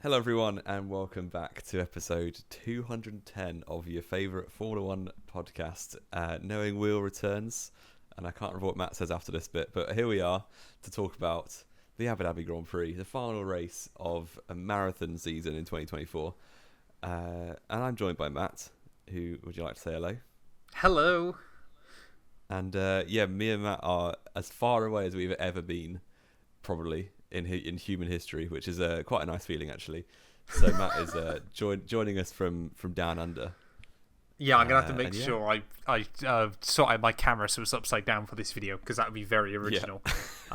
Hello, everyone, and welcome back to episode 210 of your favourite Formula One podcast. Knowing Wheel returns, and I can't remember what Matt says after this bit, but here we are to talk about the Abu Dhabi Grand Prix, the final race of a marathon season in 2024. And I'm joined by Matt, who would you like to say hello? Hello. And me and Matt are as far away as we've ever been, probably. In human history, which is quite a nice feeling actually. So Matt is joining us from down under. Yeah, I'm gonna have to make sure I sort out my camera so it's upside down for this video because that would be very original.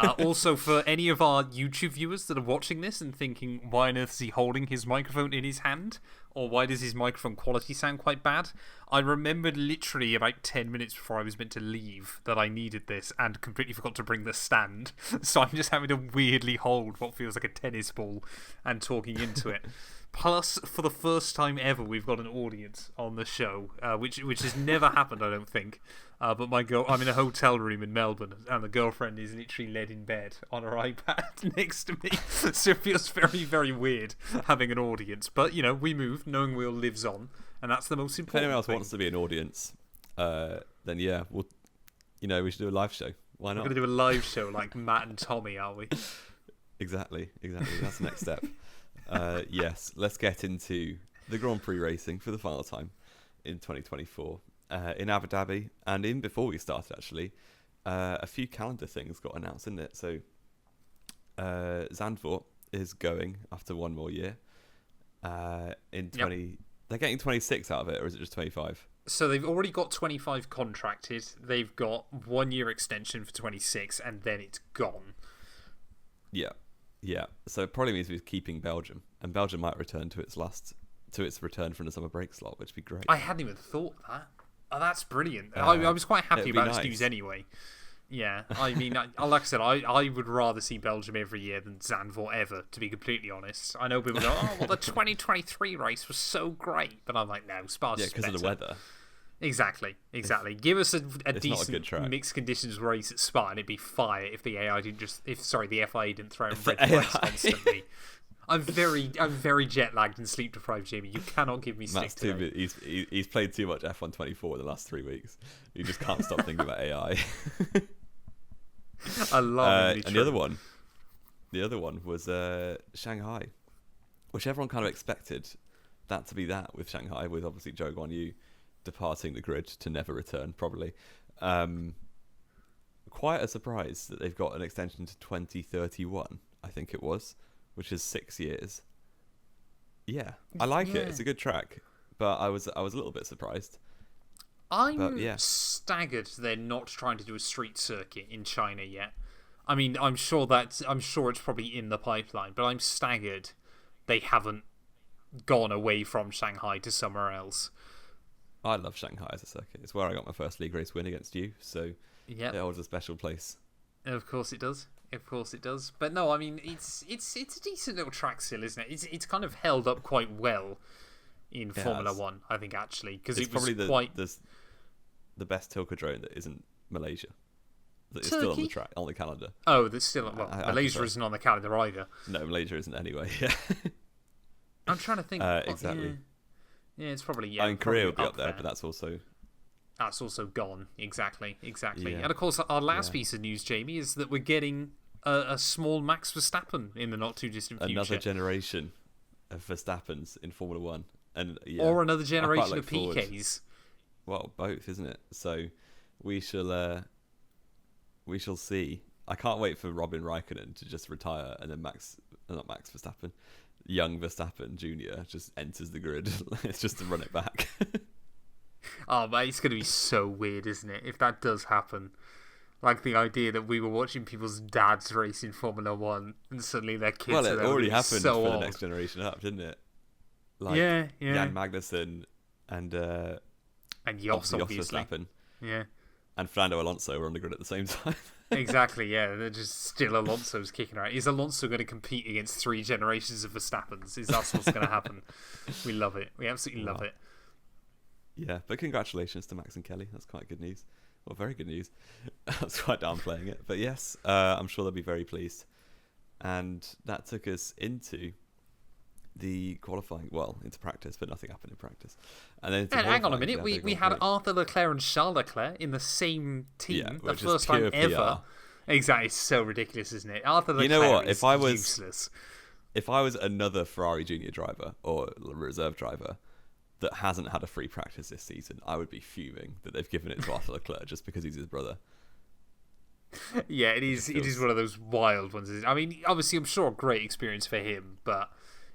Yeah. Also, for any of our YouTube viewers that are watching this and thinking, why on earth is he holding his microphone in his hand, or why does his microphone quality sound quite bad? I remembered literally about 10 minutes before I was meant to leave that I needed this and completely forgot to bring the stand. So I'm just having to weirdly hold what feels like a tennis ball and talking into it. Plus, for the first time ever, we've got an audience on the show, which has never happened, I don't think. But I'm in a hotel room in Melbourne, and the girlfriend is literally laid in bed on her iPad next to me. So it feels very, very weird having an audience. But, we move. Knowing Wheel lives on, and that's the most important If anyone else thing. wants to be an audience, then yeah, we should do a live show. Why not? We're going to do a live show like Matt and Tommy, are we? Exactly. That's the next step. Yes, let's get into the Grand Prix racing for the final time in 2024 in Abu Dhabi. And before we started, actually, a few calendar things got announced, didn't it? So Zandvoort is going after one more year. They're getting 26 out of it, or is it just 25? So they've already got 25 contracted. They've got 1 year extension for 26, and then it's gone. Yeah. So it probably means we're keeping Belgium, and Belgium might return to its return from the summer break slot, which would be great. I hadn't even thought that. Oh, that's brilliant. I was quite happy about this news anyway. Yeah, I mean, like I said, I would rather see Belgium every year than Zandvoort ever, to be completely honest. I know people go, oh, well, the 2023 race was so great. But I'm like, no, Spa's yeah, because of the weather. Exactly. Give us a decent mixed conditions race at Spa, and it'd be fire if the the FIA didn't throw in red flags constantly. I'm very jet lagged and sleep deprived, Jamie. You cannot give me stick today. He's played too much F1 24 in the last 3 weeks. You just can't stop thinking about AI. Alarmingly and true. the other one was Shanghai, which everyone kind of expected that to be that with Shanghai, with obviously Zhou Guanyu departing the grid to never return, probably. Quite a surprise that they've got an extension to 2031, I think it was, which is 6 years. Yeah, I like it. It's a good track, but I was a little bit surprised. I'm staggered they're not trying to do a street circuit in China yet. I mean, I'm sure it's probably in the pipeline, but I'm staggered they haven't gone away from Shanghai to somewhere else. I love Shanghai as a circuit. It's where I got my first league race win against you, so it holds a special place. Of course it does. But no, I mean, it's a decent little track still, isn't it? It's kind of held up quite well in Formula One, I think, actually, because it's probably the best Tilkedrome that isn't Malaysia. That is still on the track, on the calendar. Oh, that's still Malaysia isn't on the calendar either. No, Malaysia isn't anyway. Yeah. I'm trying to think. Exactly. Yeah, it's probably I mean, Korea will be up there, but that's also gone. Exactly. Yeah. And of course, our last piece of news, Jamie, is that we're getting a small Max Verstappen in the not too distant future. Another generation of Verstappens in Formula One, or another generation of PKs. Well, both, isn't it? So we shall see. I can't wait for Robin Raikkonen to just retire, and then not Max Verstappen, young Verstappen Jr. just enters the grid. It's just to run it back. Oh, mate, it's going to be so weird, isn't it? If that does happen. Like the idea that we were watching people's dads race in Formula One, and suddenly their kids Well, it already happened so for old. the next generation up, didn't it? Like yeah. Jan Magnussen and Jos, obviously. Verstappen. Yeah. And Fernando Alonso were on the grid at the same time. Exactly, yeah. They're just still Alonso's kicking around. Is Alonso going to compete against 3 generations of Verstappens? Is that what's going to happen? We love it. We absolutely love it. Yeah, but congratulations to Max and Kelly. That's quite good news. Well, very good news. I was quite downplaying it. But yes, I'm sure they'll be very pleased. And that took us into the qualifying, into practice, but nothing happened in practice. And then hang on a minute, we had Arthur Leclerc and Charles Leclerc in the same team, the first time ever. Exactly, it's so ridiculous, isn't it? Arthur Leclerc, you know what? If I was useless. If I was another Ferrari junior driver or reserve driver that hasn't had a free practice this season, I would be fuming that they've given it to Arthur Leclerc just because he's his brother. Yeah, it is. It is one of those wild ones. I mean, obviously, I'm sure a great experience for him, but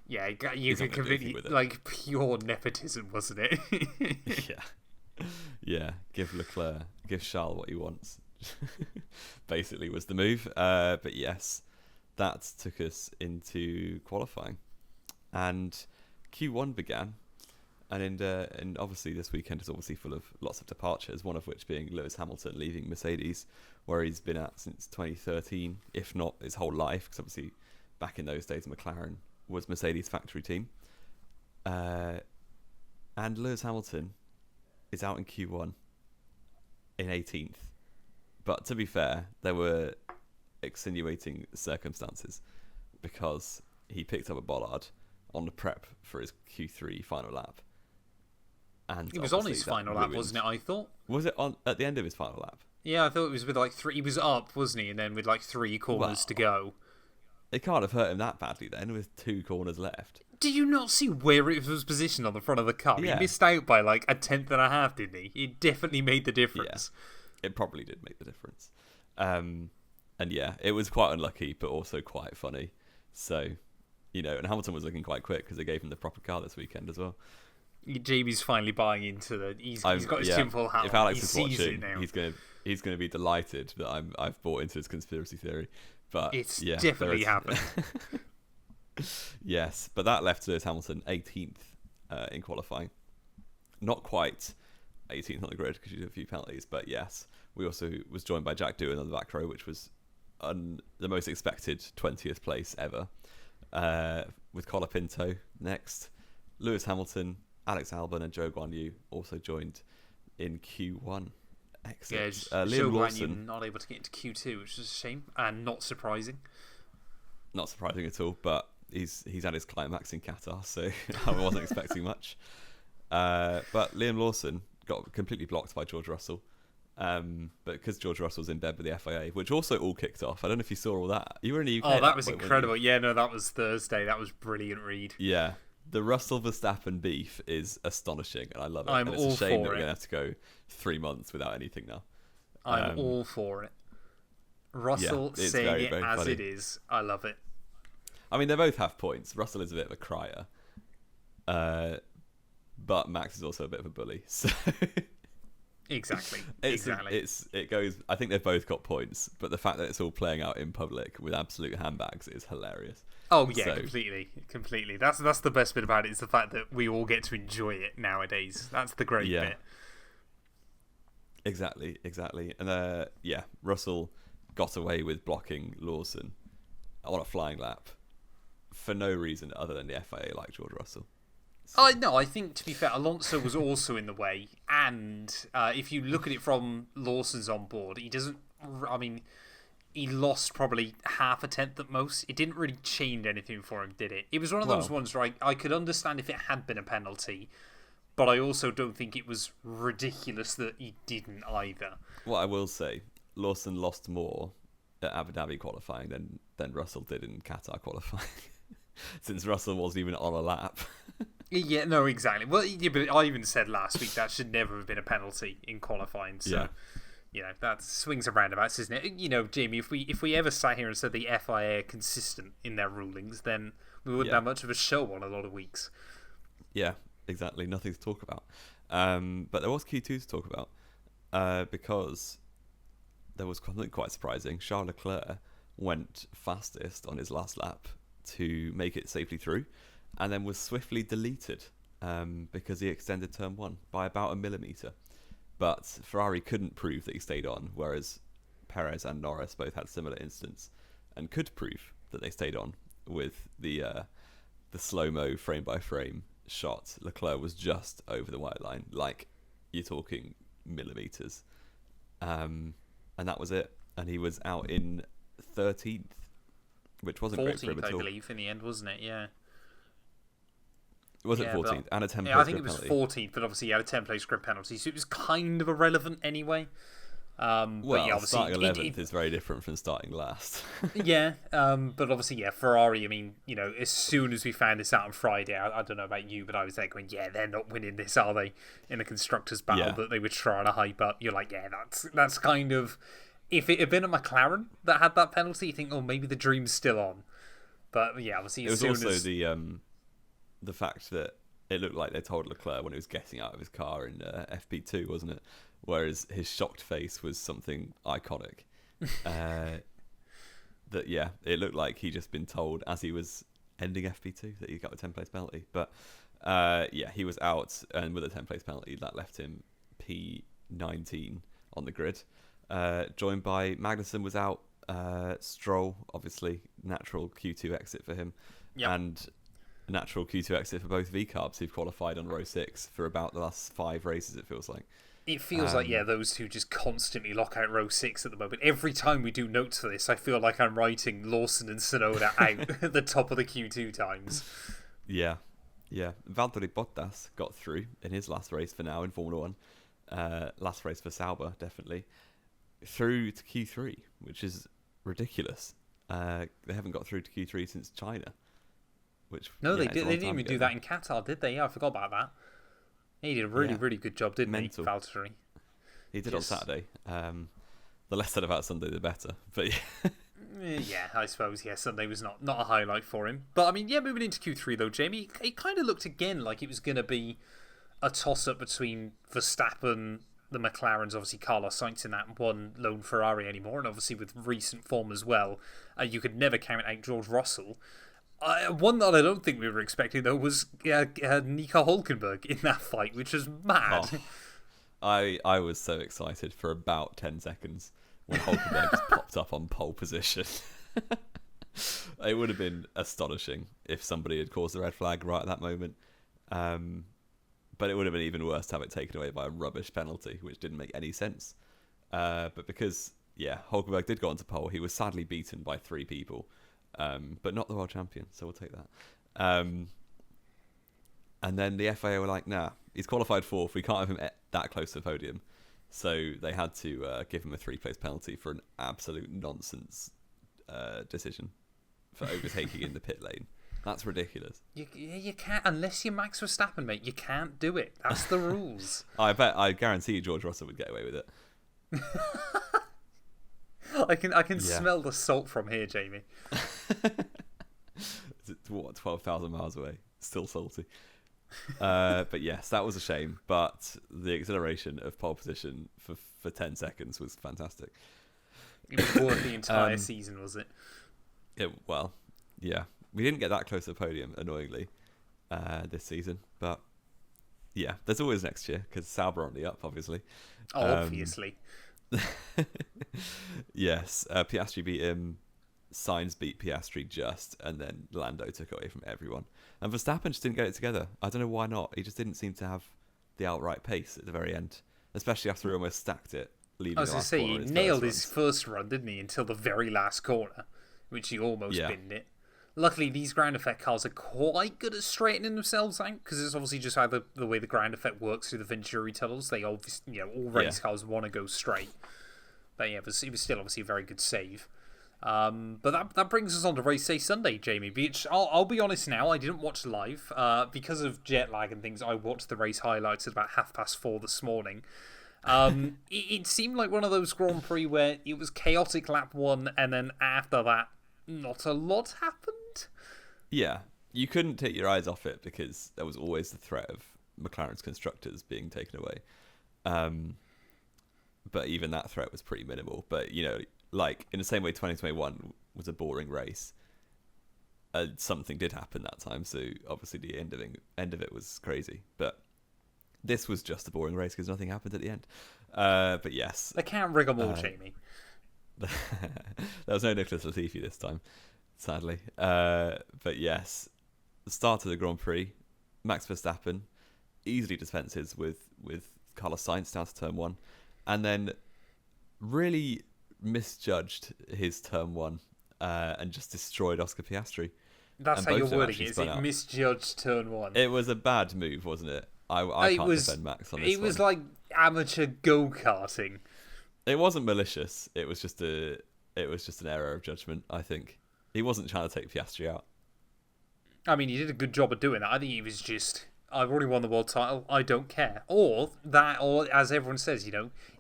yeah, you can completely pure nepotism, wasn't it? Yeah. Give Charles what he wants. Basically, was the move. But yes, that took us into qualifying, and Q1 began. And obviously this weekend is obviously full of lots of departures, one of which being Lewis Hamilton leaving Mercedes, where he's been at since 2013, if not his whole life, because obviously back in those days McLaren was Mercedes' factory team. And Lewis Hamilton is out in Q1 in 18th. But to be fair, there were extenuating circumstances because he picked up a bollard on the prep for his Q3 final lap. And he was on his final lap, wasn't it, I thought? Was it on at the end of his final lap? Yeah, I thought it was with like 3. He was up, wasn't he? And then with like 3 corners to go. It can't have hurt him that badly then, with 2 corners left. Do you not see where it was positioned on the front of the car? Yeah. He missed out by like a tenth and a half, didn't he? It definitely made the difference. Yeah, it probably did make the difference. And yeah, it was quite unlucky, but also quite funny. So, and Hamilton was looking quite quick because they gave him the proper car this weekend as well. Jamie's finally buying into the. He's got his tinfoil hat. If Alex is watching, he's going to be delighted that I've bought into his conspiracy theory. But it's definitely happened. Yes, but that left Lewis Hamilton 18th in qualifying. Not quite 18th on the grid because you did a few penalties, but yes, we also was joined by Jack Doohan on the back row, which was the most expected 20th place ever. With Colapinto next, Lewis Hamilton, Alex Albon and Zhou Guanyu also joined in Q1 exit. Yeah, Zhou Guanyu not able to get into Q2, which is a shame and not surprising. Not surprising at all, but he's had his climax in Qatar, so I wasn't expecting much. But Liam Lawson got completely blocked by George Russell. But because George Russell's in bed with the FIA, which also all kicked off. I don't know if you saw all that. You were in the UK. Oh, that was incredible. Yeah, no, that was Thursday. That was brilliant read. Yeah. The Russell Verstappen beef is astonishing, and I love it. I'm and all it's a shame for that we're it. going to have to go 3 months without anything now. I'm all for it. Russell saying it as funny. It is. I love it. I mean, they both have points. Russell is a bit of a crier. But Max is also a bit of a bully. So Exactly. It goes. I think they've both got points, but the fact that it's all playing out in public with absolute handbags is hilarious. Oh yeah, completely. That's the best bit about it, is the fact that we all get to enjoy it nowadays. That's the great bit. Exactly. And Russell got away with blocking Lawson on a flying lap for no reason other than the FIA like George Russell. So. No, I think, to be fair, Alonso was also in the way, and if you look at it from Lawson's on board, he doesn't. I mean, he lost probably half a tenth at most. It didn't really change anything for him, did it? It was one of those ones where I could understand if it had been a penalty, but I also don't think it was ridiculous that he didn't either. What I will say, Lawson lost more at Abu Dhabi qualifying than Russell did in Qatar qualifying, since Russell wasn't even on a lap. Yeah, no, exactly. Well, yeah, but I even said last week that should never have been a penalty in qualifying. So, that swings and roundabouts, isn't it? Jamie, if we ever sat here and said the FIA are consistent in their rulings, then we wouldn't have much of a show on a lot of weeks. Yeah, exactly. Nothing to talk about. But there was Q2 to talk about because there was something quite surprising. Charles Leclerc went fastest on his last lap to make it safely through, and then was swiftly deleted because he extended turn 1 by about 1 millimetre. But Ferrari couldn't prove that he stayed on, whereas Perez and Norris both had similar incidents and could prove that they stayed on with the slow-mo frame-by-frame shot. Leclerc was just over the white line, like you're talking millimetres. And that was it. And he was out in 13th, which wasn't great for him at all. 14th, I believe, in the end, wasn't it? Yeah. Was it 14th? And a 10 place I think it grid was penalty. 14th, but obviously he had a 10 place grid penalty, so it was kind of irrelevant anyway. Well, but yeah, starting 11th is very different from starting last. Yeah, but obviously, yeah, Ferrari, I mean, as soon as we found this out on Friday, I don't know about you, but I was there going, yeah, they're not winning this, are they? In the constructors' battle that they were trying to hype up. You're like, yeah, that's kind of... If it had been a McLaren that had that penalty, you think, oh, maybe the dream's still on. But yeah, obviously, it was also the fact that it looked like they told Leclerc when he was getting out of his car in FP2, wasn't it? Whereas his shocked face was something iconic. That, yeah, it looked like he'd just been told as he was ending FP2 that he got a 10 place penalty. But yeah, he was out, and with a 10 place penalty, that left him P19 on the grid. Joined by Magnussen was out. Stroll, obviously, natural Q2 exit for him. Yep. And natural Q2 exit for both V-Carbs who've qualified on row 6 for about the last 5 races, it feels like. It feels like, yeah, those two just constantly lock out row 6 at the moment. Every time we do notes for this, I feel like I'm writing Lawson and Tsunoda out at the top of the Q2 times. Yeah. Valtteri Bottas got through in his last race for now in Formula 1. Last race for Sauber, definitely. Through to Q3, which is ridiculous. They haven't got through to Q3 since China. They didn't even do that in Qatar, did they? Yeah, I forgot about that. He did a really good job, didn't he, Valtteri? He did on Saturday. The less said about Sunday, the better. But yeah. Yeah, I suppose, yeah, Sunday was not a highlight for him. But, I mean, yeah, moving into Q3, though, Jamie, it kind of looked again like it was going to be a toss-up between Verstappen, the McLarens, obviously Carlos Sainz in that one lone Ferrari anymore, and obviously with recent form as well, you could never count out George Russell. One that I don't think we were expecting, though, was Nico Hülkenberg in that fight, which was mad. Oh, I was so excited for about 10 seconds when Hülkenberg just popped up on pole position. It would have been astonishing if somebody had caused a red flag right at that moment. But it would have been even worse to have it taken away by a rubbish penalty, which didn't make any sense. But because, yeah, Hülkenberg did go onto pole, he was sadly beaten by 3 people. But not the world champion, so we'll take that. And then the FIA were like, nah, he's qualified 4th. We can't have him that close to the podium. So they had to give him a 3-place penalty for an absolute nonsense decision for overtaking in the pit lane. That's ridiculous. You can't, unless you're Max Verstappen, mate. You can't do it. That's the rules. I guarantee you George Russell would get away with it. I can smell the salt from here, Jamie. It's what, 12,000 miles away? Still salty. But yes, that was a shame. But the exhilaration of pole position for 10 seconds was fantastic. It was worth the entire season, was it? Well, yeah. We didn't get that close to the podium, annoyingly, this season. But yeah, there's always next year because Sauber on the up, obviously. Obviously. Yes, Piastri beat him. Sainz beat Piastri just, and then Lando took away from everyone. And Verstappen just didn't get it together. I don't know why not. He just didn't seem to have the outright pace at the very end, especially after he almost stacked it. I was going to say, he nailed his first run, didn't he, until the very last corner, which he almost binned it. Luckily, these ground effect cars are quite good at straightening themselves out, because it's obviously just how the way the ground effect works through the Venturi tunnels. They obviously, all race cars want to go straight. But yeah, it was still obviously a very good save. But that brings us on to race day Sunday, Jamie. Which I'll be honest now, I didn't watch live because of jet lag and things. I watched the race highlights at about 4:30 this morning. It seemed like one of those Grand Prix where it was chaotic lap 1, and then after that, not a lot happened. Yeah, you couldn't take your eyes off it because there was always the threat of McLaren's constructors being taken away. But even that threat was pretty minimal. But, like in the same way 2021 was a boring race, something did happen that time. So obviously the end of it was crazy. But this was just a boring race because nothing happened at the end. But yes. They can't rig them all, Jamie. There was no Nicholas Latifi this time, sadly. But yes, the start of the Grand Prix, Max Verstappen easily dispenses with Carlos Sainz down to turn 1, and then really misjudged his turn 1 and just destroyed Oscar Piastri. That's and how both you're of them wording actually it. Is spun it out. misjudged turn one? It was a bad move, wasn't it? I can't defend Max on this It was one. like amateur go-karting. It wasn't malicious. It was just an error of judgment. I think he wasn't trying to take Piastri out. I mean, he did a good job of doing that. I think he was just, I've already won the world title, I don't care. Or as everyone says,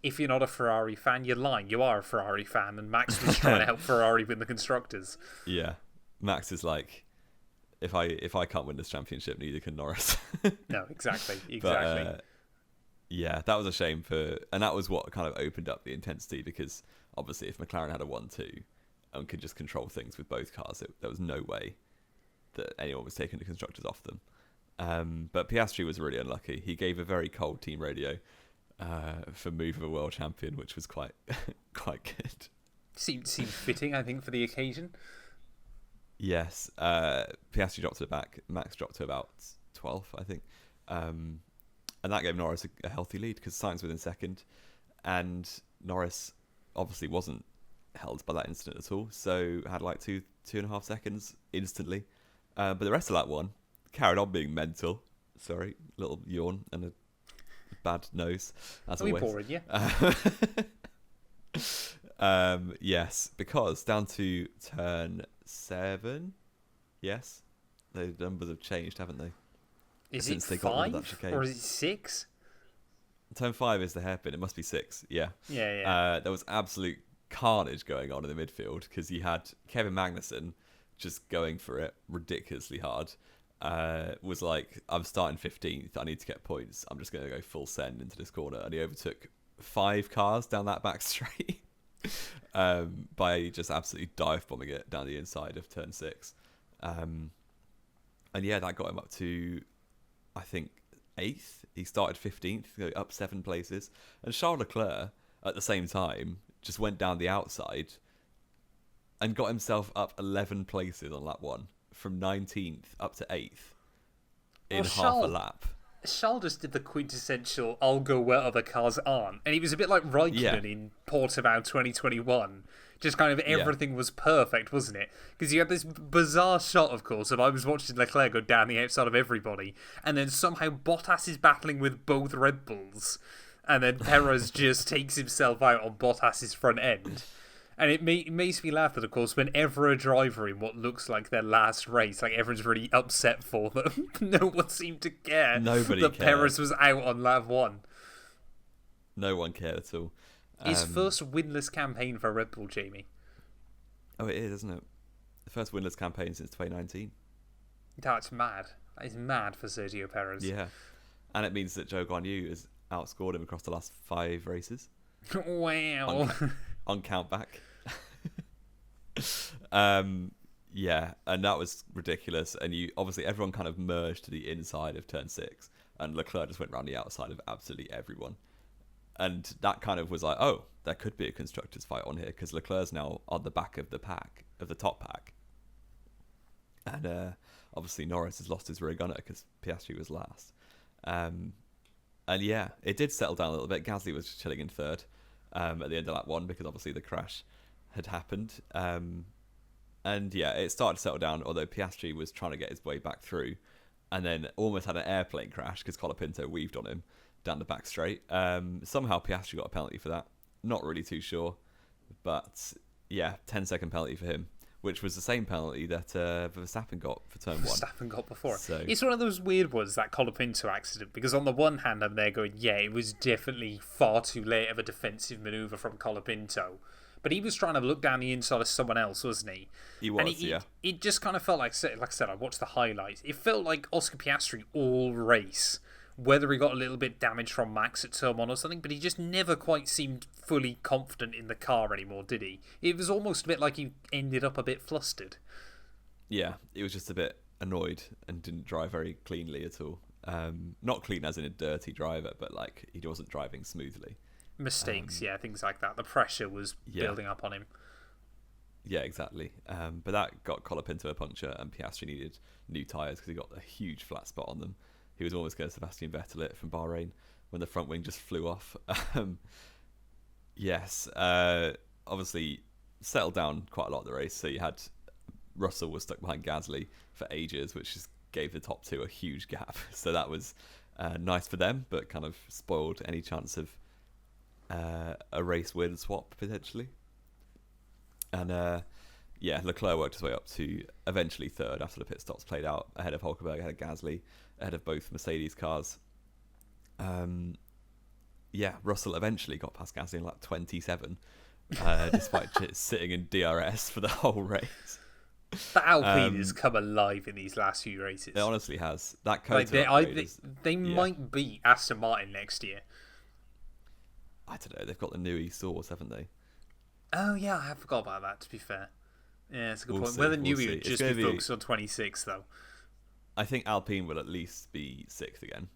if you're not a Ferrari fan, you're lying. You are a Ferrari fan, and Max was trying to help Ferrari win the constructors. Yeah, Max is like, if I can't win this championship, neither can Norris. No, exactly. But, yeah, that was a shame and that was what kind of opened up the intensity, because obviously if McLaren had a 1-2 and could just control things with both cars, there was no way that anyone was taking the constructors off them. But Piastri was really unlucky. He gave a very cold team radio for move of a world champion, which was quite good. Seemed fitting, I think, for the occasion. Yes, Piastri dropped to the back. Max dropped to about 12th, I think. And that gave Norris a healthy lead, because Sainz was in second. And Norris obviously wasn't held by that incident at all, so had like 2.5 seconds instantly. But the rest of that one carried on being mental. Sorry, little yawn and a bad nose, as always. Boring, yeah. Yes, because down to turn 7, yes, the numbers have changed, haven't they? Is it 5 or is it 6? Turn 5 is the hairpin. It must be 6. Yeah. Yeah. There was absolute carnage going on in the midfield, because you had Kevin Magnussen just going for it ridiculously hard. Was like, I'm starting 15th. I need to get points. I'm just going to go full send into this corner, and he overtook 5 cars down that back straight by just absolutely dive bombing it down the inside of turn 6. And yeah, that got him up to, I think, 8th. He started 15th, up 7 places. And Charles Leclerc, at the same time, just went down the outside and got himself up 11 places on lap 1, from 19th up to 8th in half a lap. Charles just did the quintessential "I'll go where other cars aren't," and he was a bit like Raikkonen in Portimao 2021. Just kind of everything was perfect, wasn't it? Because you had this bizarre shot, of course, of I was watching Leclerc go down the outside of everybody, and then somehow Bottas is battling with both Red Bulls, and then Perez just takes himself out on Bottas's front end. And it makes me laugh that, of course, whenever a driver in what looks like their last race, like everyone's really upset for them, no one seemed to care. Nobody that cared. Perez was out on lap 1. No one cared at all. His first winless campaign for Red Bull, Jamie. Oh, it is, isn't it? The first winless campaign since 2019. That's mad. That is mad for Sergio Perez. Yeah. And it means that Zhou Guanyu has outscored him across the last 5 races. Wow. On count back. Yeah, and that was ridiculous. And obviously everyone kind of merged to the inside of turn 6, and Leclerc just went round the outside of absolutely everyone. And that kind of was like, oh, there could be a constructors fight on here, because Leclerc's now on the back of the pack, of the top pack. And obviously Norris has lost his rear gunner because Piastri was last. And yeah, it did settle down a little bit. Gasly was chilling in 3rd at the end of lap 1, because obviously the crash had happened. And yeah, it started to settle down, although Piastri was trying to get his way back through, and then almost had an airplane crash because Colapinto weaved on him down the back straight. Somehow Piastri got a penalty for that. Not really too sure. But yeah, 10-second penalty for him, which was the same penalty that Verstappen got for turn 1. Verstappen got before. So, it's one of those weird ones, that Colapinto accident, because on the one hand I'm there going, yeah, it was definitely far too late of a defensive manoeuvre from Colapinto. But he was trying to look down the inside of someone else, wasn't he? He was, and yeah. It just kind of felt like I said, I watched the highlights. It felt like Oscar Piastri all race, whether he got a little bit damaged from Max at turn 1 or something, but he just never quite seemed fully confident in the car anymore, did he? It was almost a bit like he ended up a bit flustered. Yeah, he was just a bit annoyed and didn't drive very cleanly at all. Not clean as in a dirty driver, but like he wasn't driving smoothly. Mistakes, things like that. The pressure was building up on him. Yeah, exactly. But that got Colapinto a puncture, and Piastri needed new tyres because he got a huge flat spot on them. He was almost going to Sebastian Vettel it from Bahrain when the front wing just flew off. Yes, obviously settled down quite a lot of the race. So you had Russell was stuck behind Gasly for ages, which just gave the top two a huge gap. So that was nice for them, but kind of spoiled any chance of a race win swap potentially. And Leclerc worked his way up to eventually third after the pit stops played out, ahead of Hulkenberg, ahead of Gasly, ahead of both Mercedes cars. Russell eventually got past Gasly in lap 27, despite sitting in DRS for the whole race. The Alpine has come alive in these last few races. It honestly has. That they might beat Aston Martin next year. I don't know. They've got the new e-source, haven't they? Oh yeah, I forgot about that. To be fair, yeah, it's a good point. Whether new would just be focused on 26 though. I think Alpine will at least be 6th again,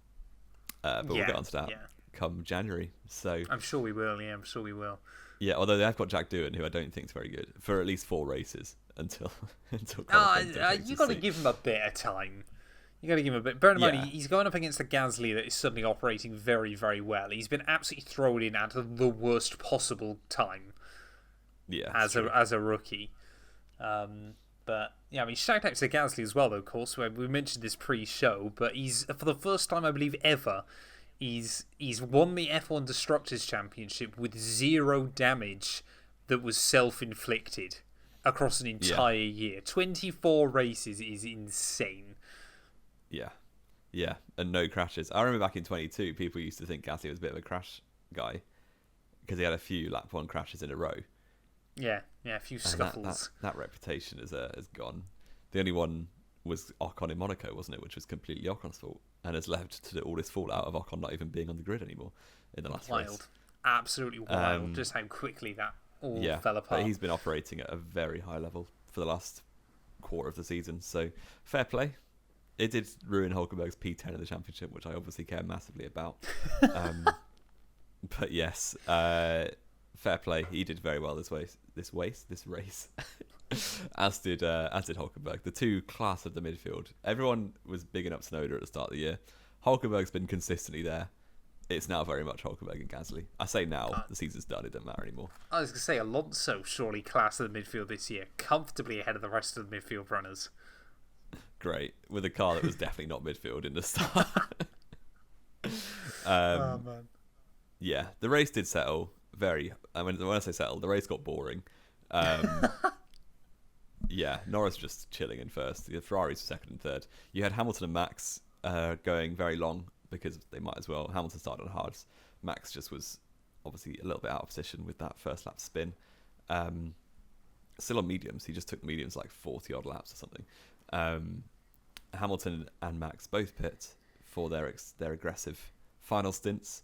but we'll get onto that come January. So I'm sure we will. Yeah, I'm sure we will. Yeah, although they have got Jack Doohan, who I don't think is very good, for at least 4 races until. You got to give him a bit of time. You got to give him a bit. Bear in mind, he's going up against a Gasly that is suddenly operating very, very well. He's been absolutely thrown in at the worst possible time. Yeah, as a rookie. But yeah, I mean, shout out to Gasly as well, though. Of course, we mentioned this pre-show, but he's for the first time, I believe, ever. He's won the F1 Constructors Championship with 0 damage that was self-inflicted across an entire year. 24 races is insane. Yeah, and no crashes. I remember back in 22, people used to think Gasly was a bit of a crash guy because he had a few lap 1 crashes in a row. Yeah, a few scuffles. That reputation has gone. The only one was Ocon in Monaco, wasn't it? Which was completely Ocon's fault, and has left to all this fallout of Ocon not even being on the grid anymore in the last race. Absolutely wild. Just how quickly that all fell apart. But he's been operating at a very high level for the last quarter of the season, so fair play. It did ruin Hulkenberg's P10 in the championship, which I obviously care massively about. But yes, fair play. He did very well this race, as did Hulkenberg. The two class of the midfield. Everyone was bigging up Tsunoda at the start of the year. Hulkenberg's been consistently there. It's now very much Hulkenberg and Gasly. I say now, the season's done. It doesn't matter anymore. I was going to say Alonso surely class of the midfield this year, comfortably ahead of the rest of the midfield runners. Great, with a car that was definitely not midfield in the start. Oh man. Yeah, the race did settle. When I say settle, the race got boring. Norris just chilling in first. The Ferraris were 2nd and 3rd. You had Hamilton and Max going very long because they might as well. Hamilton started on hards. Max just was obviously a little bit out of position with that first lap spin. Still on mediums. He just took mediums like 40 odd laps or something. Hamilton and Max both pit for their aggressive final stints.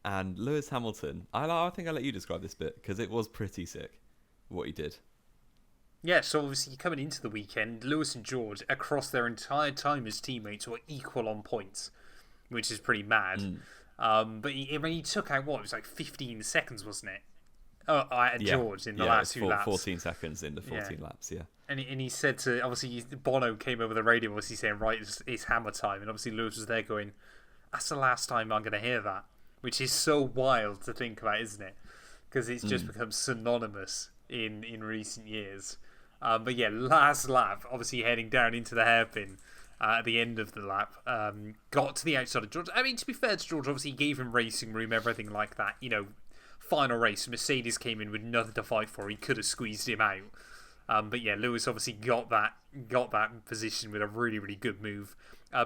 And Lewis Hamilton, I think I'll let you describe this bit because it was pretty sick what he did. Yeah, so obviously coming into the weekend, Lewis and George, across their entire time as teammates, were equal on points, which is pretty mad. But he took out, it was like 15 seconds, wasn't it? George in the last few laps. 14 seconds in the 14 laps, yeah. And he said to, obviously, Bono came over the radio, obviously saying, right, it's hammer time. And obviously Lewis was there going, that's the last time I'm going to hear that. Which is so wild to think about, isn't it? Because it's just become synonymous in recent years. But yeah, last lap, obviously heading down into the hairpin at the end of the lap, got to the outside of George. I mean, to be fair to George, obviously he gave him racing room, everything like that. You know, final race, Mercedes came in with nothing to fight for. He could have squeezed him out. But yeah, Lewis obviously got that position with a really, really good move.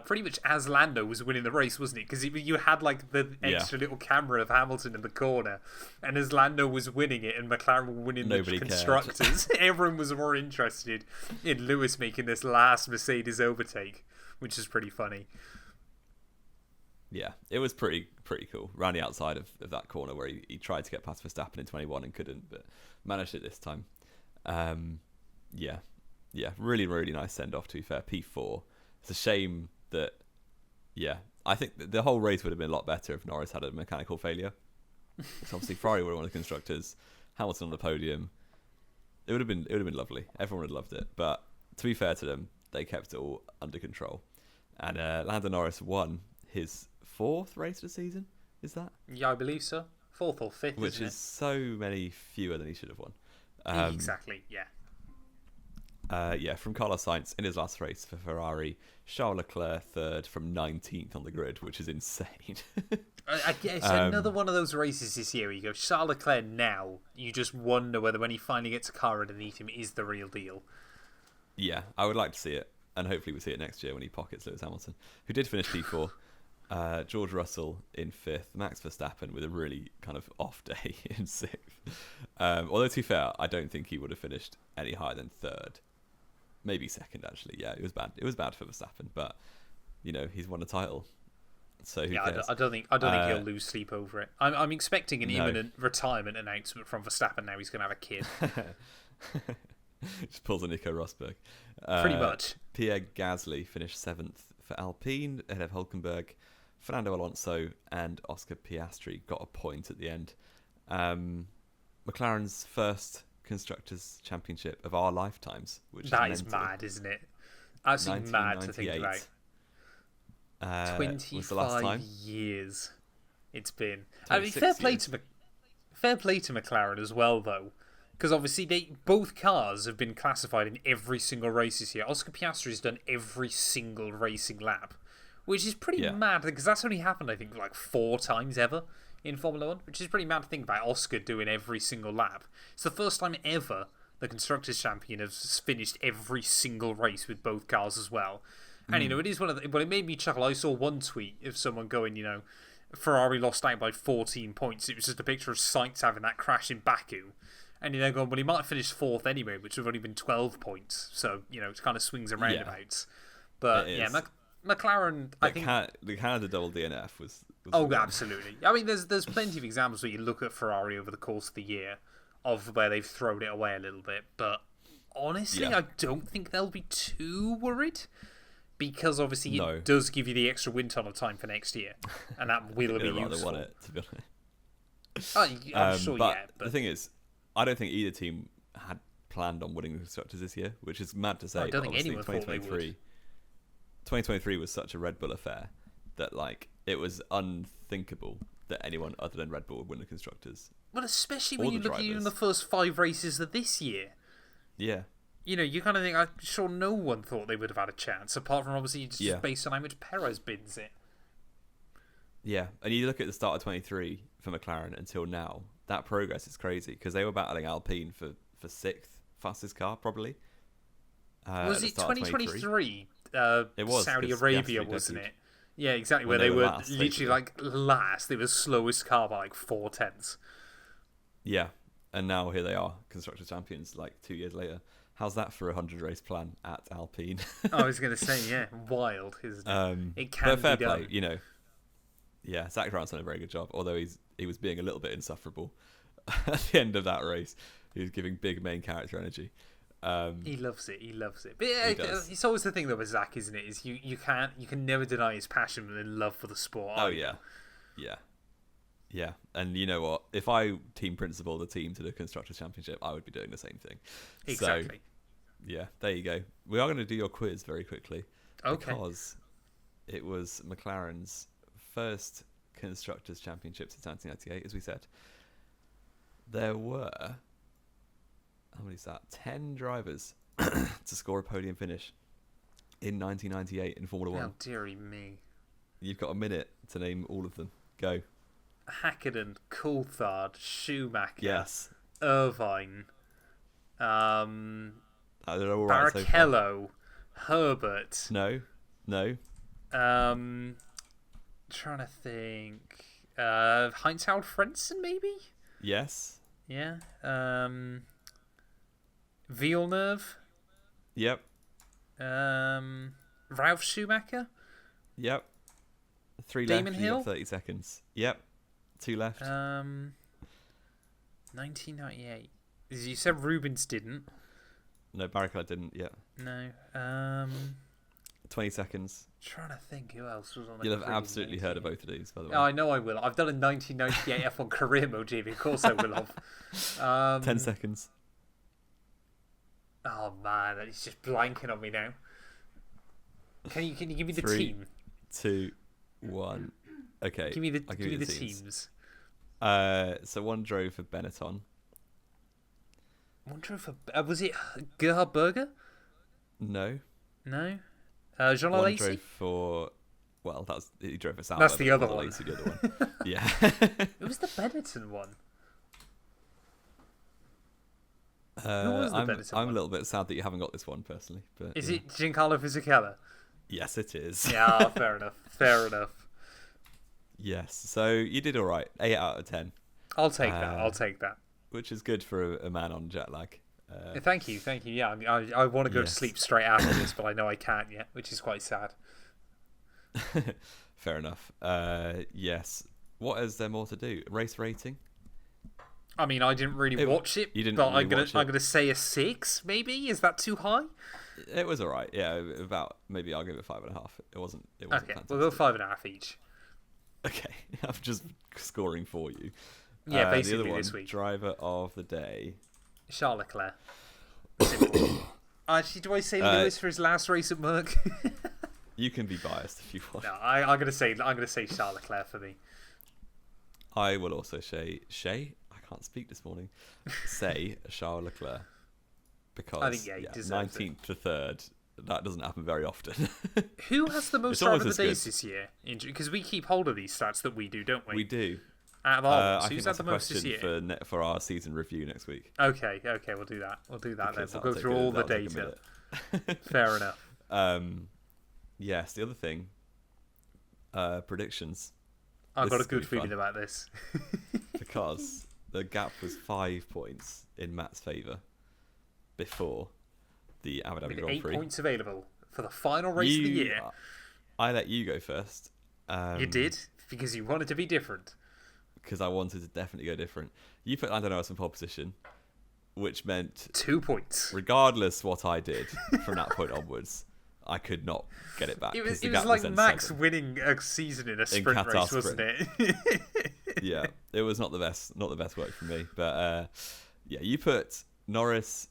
Pretty much as Lando was winning the race, wasn't it? Because you had like the extra little camera of Hamilton in the corner, and as Lando was winning it and McLaren were winning the constructors, everyone was more interested in Lewis making this last Mercedes overtake, which is pretty funny. Yeah, it was pretty cool. Ran the outside of that corner where he tried to get past Verstappen in 21 and couldn't, but managed it this time. Really, really nice send off. To be fair, P4. It's a shame that, I think the whole race would have been a lot better if Norris had a mechanical failure. So obviously Ferrari would have won the constructors, Hamilton on the podium. It would have been lovely. Everyone would have loved it. But to be fair to them, they kept it all under control. And Lando Norris won his 4th race of the season. Is that? Yeah, I believe so. 4th or 5th, which is so many fewer than he should have won. Exactly. Yeah. from Carlos Sainz in his last race for Ferrari. Charles Leclerc third from 19th on the grid, which is insane. I guess another one of those races this year where you go, Charles Leclerc now, you just wonder whether when he finally gets a car underneath him is the real deal. Yeah, I would like to see it, and hopefully we see it next year when he pockets Lewis Hamilton, who did finish P4. George Russell in 5th, Max Verstappen with a really kind of off day in 6th. Although to be fair, I don't think he would have finished any higher than 3rd. Maybe 2nd, actually. Yeah, it was bad. It was bad for Verstappen, but he's won a title, so who cares? I don't think he'll lose sleep over it. I'm expecting an imminent retirement announcement from Verstappen. Now he's going to have a kid. Just pulls a Nico Rosberg. Pretty much. Pierre Gasly finished 7th for Alpine ahead of Hülkenberg. Fernando Alonso and Oscar Piastri got a point at the end. McLaren's first Constructors' Championship of our lifetimes, which is mad, isn't it? Absolutely mad to think about. 25 years it's been. I mean, fair play to McLaren as well, though, because obviously both cars have been classified in every single race this year. Oscar Piastri's done every single racing lap, which is pretty mad, because that's only happened, I think, like 4 times ever in Formula 1, which is pretty mad to think about Oscar doing every single lap. It's the first time ever the Constructors' Champion has finished every single race with both cars as well. And, it is one of the... Well, it made me chuckle. I saw one tweet of someone going, Ferrari lost out by 14 points. It was just a picture of Sainz having that crash in Baku. And they're going, well, he might have finished 4th anyway, which would have only been 12 points. So, it kind of swings and roundabouts. But, McLaren, I think... The Canada double DNF was absolutely. I mean, there's plenty of examples where you look at Ferrari over the course of the year of where they've thrown it away a little bit. But honestly, I don't think they'll be too worried, because obviously it does give you the extra wind tunnel time for next year, and that will be useful. Want it, to be honest. I'm sure, but the thing is, I don't think either team had planned on winning the Constructors this year, which is mad to say. I don't think anyone thought they would. 2023 was such a Red Bull affair that it was unthinkable that anyone other than Red Bull would win the Constructors. Well, especially when you look at even the first 5 races of this year. Yeah. You kind of think, I'm sure no one thought they would have had a chance, apart from obviously just based on how much Perez bins it. Yeah, and you look at the start of 23 for McLaren until now, that progress is crazy, because they were battling Alpine for 6th fastest car, probably. Was it 2023? It was Saudi Arabia, wasn't it? Yeah, exactly. Where they were last, literally last. They were slowest car by 4 tenths. Yeah, and now here they are, Constructor Champions, 2 years later. How's that for a 100-race plan at Alpine? I was going to say, wild, isn't it? It can but fair be done. Play, Yeah, Zach Brown's done a very good job, although he was being a little bit insufferable at the end of that race. He was giving big main character energy. He loves it. But it's always the thing though with Zach, isn't it? Is you can never deny his passion and love for the sport. Oh yeah. And you know what? If I team principal the team to the Constructors' Championship, I would be doing the same thing. Exactly. So, yeah, there you go. We are going to do your quiz very quickly. Okay. Because it was McLaren's first Constructors' Championship since 1998, as we said. There were... How many is that? 10 drivers to score a podium finish in 1998 in Formula 1. Oh, dearie me. You've got a minute to name all of them. Go. Hakkinen, Coulthard, Schumacher, yes, Irvine, Barrichello, Herbert. No. Trying to think. Heinz-Harald Frentzen, maybe? Yes. Yeah. Villeneuve. Yep. Ralf Schumacher. Yep. 3 Damon left. Hill. You got 30 seconds. Yep. 2 left. 1998. You said Rubens didn't. No, Barrichello didn't. Yeah. No. 20 seconds. Trying to think who else was on the You'll have absolutely heard of both of these, by the way. Oh, I know I will. I've done a 1998 F1 career mode, Jamie. Of course I will have. 10 seconds. Oh man, it's just blanking on me now. Can you give me the 3, team? 2, 1. Okay. Give me the teams. So one drove for Benetton. One drove for was it Gerhard Berger? No. No. Jean One Lacey? drove for. Well, he drove for Sauber. That's the other one. Lacey, the other one. Yeah. It was the Benetton one. I'm a little bit sad that you haven't got this one personally, but is it Giancarlo Fisichella? Yes, it is. Yeah, fair enough. Fair enough. Yes, so you did all right. 8 out of 10. I'll take that. I'll take that. Which is good for a man on jet lag. Thank you. Yeah, I want to go to sleep straight after this, but I know I can't yet, which is quite sad. Fair enough. Yes. What is there more to do? Race rating? I mean, I didn't really watch it, you didn't but really I'm gonna say a 6. Maybe is that too high? It was all right. Yeah, about maybe I'll give it 5.5. It wasn't. Okay, fantastic. We'll go 5.5 each. Okay, I'm just scoring for you. Yeah, basically the other one, this week. Driver of the day. Charles Leclerc. Simple. Actually, do I say Lewis for his last race at Merck? You can be biased if you want. No, I'm gonna say Charles Leclerc for me. I will also say I can't speak this morning. Say Charles Leclerc because I think he deserves 19th to 3rd. That doesn't happen very often. Who has the most driver of the days this year? Because we keep hold of these stats that we do, don't we? We do. Out of all, who's had the most this year? For our season review next week. Okay, we'll do that. We'll do that then. We'll go through all the data. Fair enough. Yes, the other thing, predictions. I've got a good feeling about this. Because the gap was 5 points in Matt's favour before the Abu Dhabi Grand Prix. 8 points available for the final race of the year. I let you go first. You did? Because you wanted to be different. Because I wanted to definitely go different. You put Lando Norris in pole position, which meant 2 points. Regardless what I did from that point onwards, I could not get it back. It was like Max winning a season in a sprint race, wasn't it? Yeah, it was not the best work for me. But yeah, you put Norris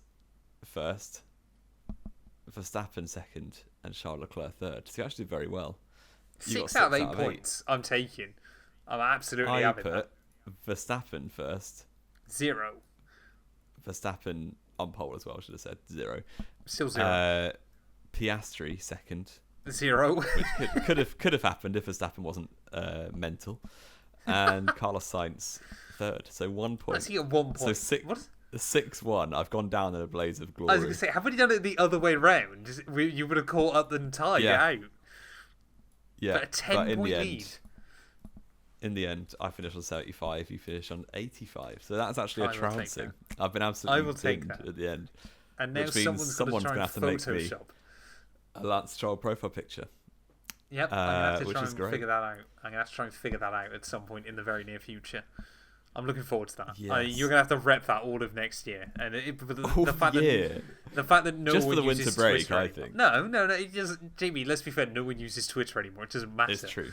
first, Verstappen second, and Charles Leclerc third. So you actually did very well. 6 out of 8 points I'm taking. I'm absolutely having that. I put Verstappen first. 0. Verstappen on pole as well, I should have said. 0. Still 0. Piastri second. 0. Which could have happened if Verstappen wasn't mental. And Carlos Sainz third. So 1 point. Let's see at 1 point. So 6-1. I've gone down in a blaze of glory. I was going to say, have we done it the other way round? You would have caught up the entire out. Yeah, but a 10-point lead. In the end, I finished on 75. You finished on 85. So that's actually a trouncing. I've been I absolutely will take that at the end. And now which means someone's going to have to make me a Lance Stroll profile picture. Yep, I'm going to have to try and figure that out. I'm going to have to try and figure that out at some point in the very near future. I'm looking forward to that. Yes. You're going to have to rep that all of next year. And the fact that no just one for the uses winter break, Twitter I think. No. It doesn't, Jamie, let's be fair. No one uses Twitter anymore. It doesn't matter. It's true.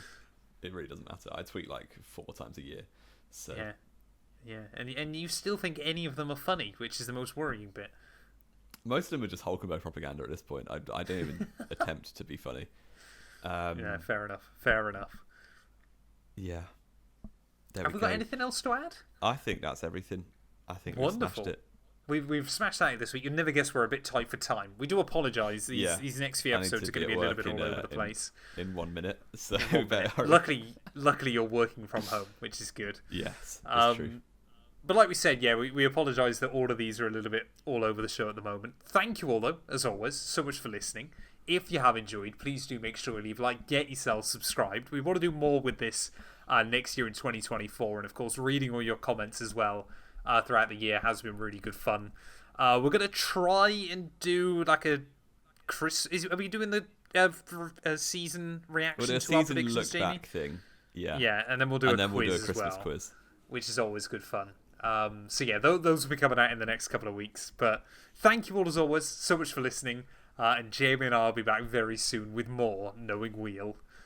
It really doesn't matter. I tweet like 4 times a year. So yeah. And you still think any of them are funny, which is the most worrying bit. Most of them are just Hulkenberg propaganda at this point. I don't even attempt to be funny. Yeah, fair enough. Yeah. Have we got anything else to add? I think that's everything. I think we've smashed it. We've smashed that this week. You'll never guess we're a bit tight for time. We do apologise. These next few episodes are going to be a little bit all over the place. In 1 minute. So luckily you're working from home, which is good. Yes, that's true. But like we said, we apologise that all of these are a little bit all over the show at the moment. Thank you all, though, as always, so much for listening. If you have enjoyed, please do make sure you leave a like, get yourselves subscribed. We want to do more with this next year in 2024, and of course, reading all your comments as well throughout the year has been really good fun. We're going to try and do like a are we doing the season reaction to our predictions, look Jamie? Back thing? Yeah, and then we'll do a Christmas quiz, which is always good fun. So yeah, those will be coming out in the next couple of weeks. But thank you all as always so much for listening. And Jamie and I will be back very soon with more Knowing Wheel.